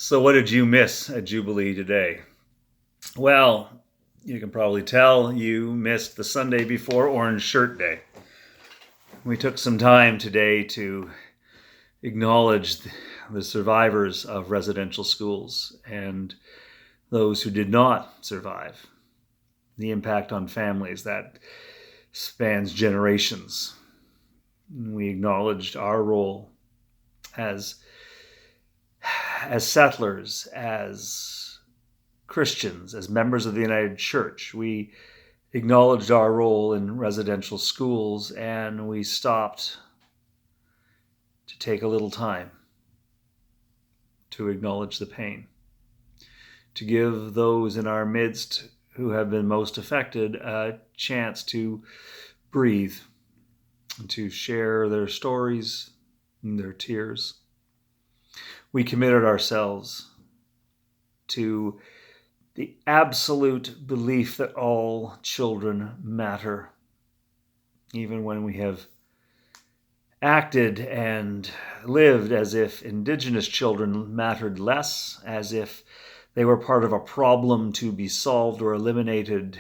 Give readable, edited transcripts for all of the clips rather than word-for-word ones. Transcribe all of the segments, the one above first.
So, what did you miss at Jubilee today? Well, you can probably tell you missed the Sunday before Orange Shirt Day. We took some time today to acknowledge the survivors of residential schools and those who did not survive, the impact on families that spans generations. We acknowledged our role as settlers, as Christians, as members of the United Church. We acknowledged our role in residential schools, and we stopped to take a little time to acknowledge the pain, to give those in our midst who have been most affected a chance to breathe, to share their stories and their tears. We committed ourselves to the absolute belief that all children matter, even when we have acted and lived as if Indigenous children mattered less, as if they were part of a problem to be solved or eliminated.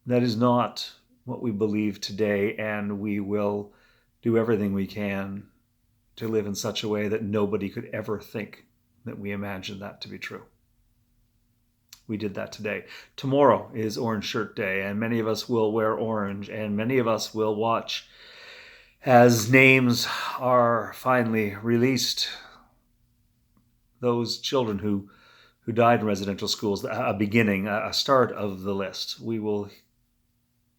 That is not what we believe today, and we will do everything we can to live in such a way that nobody could ever think that we imagined that to be true. We did that today. Tomorrow is Orange Shirt Day, and many of us will wear orange, and many of us will watch as names are finally released. Those children who died in residential schools, a beginning, a start of the list. We will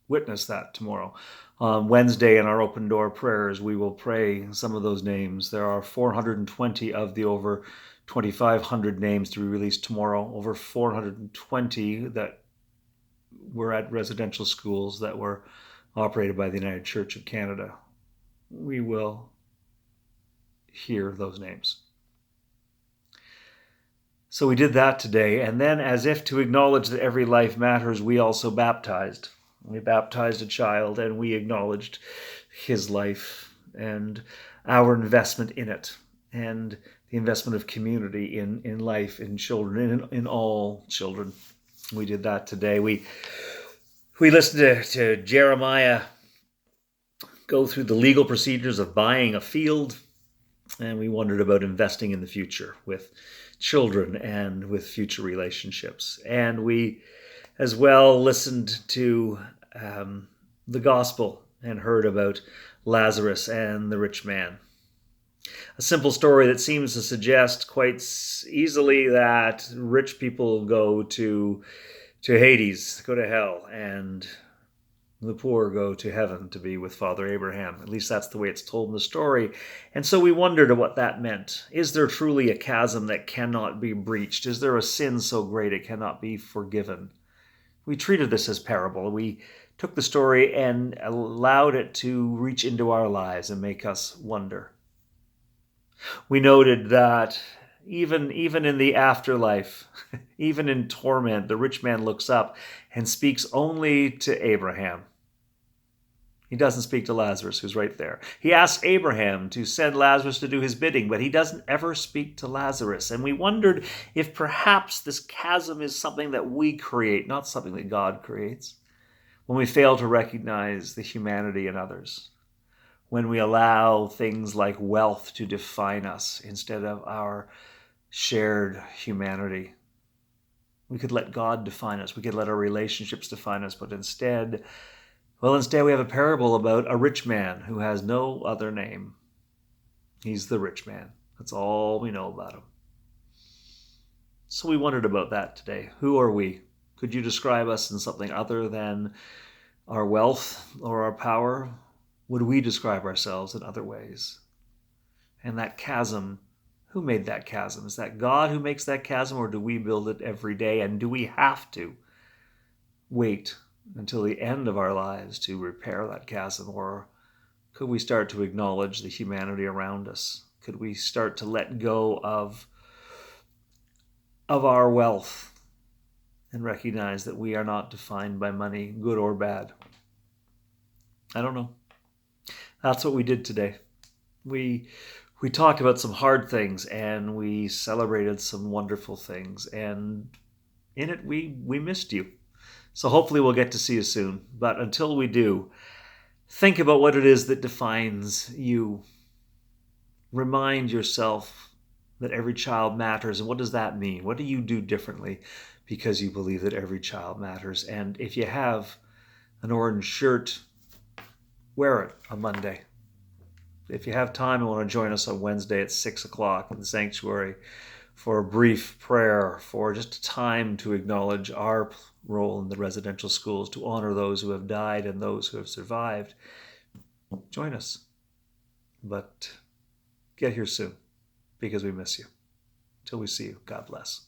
witness that tomorrow. On Wednesday in our open door prayers, we will pray some of those names. There are 420 of the over 2,500 names to be released tomorrow, over 420 that were at residential schools that were operated by the United Church of Canada. We will hear those names. So we did that today, and then as if to acknowledge that every life matters, we also baptized. We baptized a child, and we acknowledged his life and our investment in it, and the investment of community in life, in children, in all children. We did that today. We listened to Jeremiah go through the legal procedures of buying a field, and we wondered about investing in the future with children and with future relationships. And we as well listened to the gospel and heard about Lazarus and the rich man. A simple story that seems to suggest quite easily that rich people go to Hades, go to hell, and the poor go to heaven to be with Father Abraham. At least that's the way it's told in the story. And so we wondered what that meant. Is there truly a chasm that cannot be breached? Is there a sin so great it cannot be forgiven? We treated this as parable. We took the story and allowed it to reach into our lives and make us wonder. We noted that even in the afterlife, even in torment, the rich man looks up and speaks only to Abraham. He doesn't speak to Lazarus, who's right there. He asks Abraham to send Lazarus to do his bidding, but he doesn't ever speak to Lazarus. And we wondered if perhaps this chasm is something that we create, not something that God creates, when we fail to recognize the humanity in others, when we allow things like wealth to define us instead of our shared humanity. We could let God define us. We could let our relationships define us, but instead we have a parable about a rich man who has no other name. He's the rich man. That's all we know about him. So we wondered about that today. Who are we? Could you describe us in something other than our wealth or our power? Would we describe ourselves in other ways? And that chasm, who made that chasm? Is that God who makes that chasm, or do we build it every day? And do we have to wait until the end of our lives to repair that chasm? Or could we start to acknowledge the humanity around us? Could we start to let go of our wealth and recognize that we are not defined by money, good or bad? I don't know. That's what we did today. We We talked about some hard things and we celebrated some wonderful things. And in it, we missed you. So hopefully we'll get to see you soon. But until we do, think about what it is that defines you. Remind yourself that every child matters. And what does that mean? What do you do differently because you believe that every child matters? And if you have an orange shirt, wear it on Monday. If you have time and want to join us on Wednesday at 6 o'clock in the sanctuary for a brief prayer, for just a time to acknowledge our role in the residential schools, to honor those who have died and those who have survived, join us. But get here soon, because we miss you. Till we see you, God bless.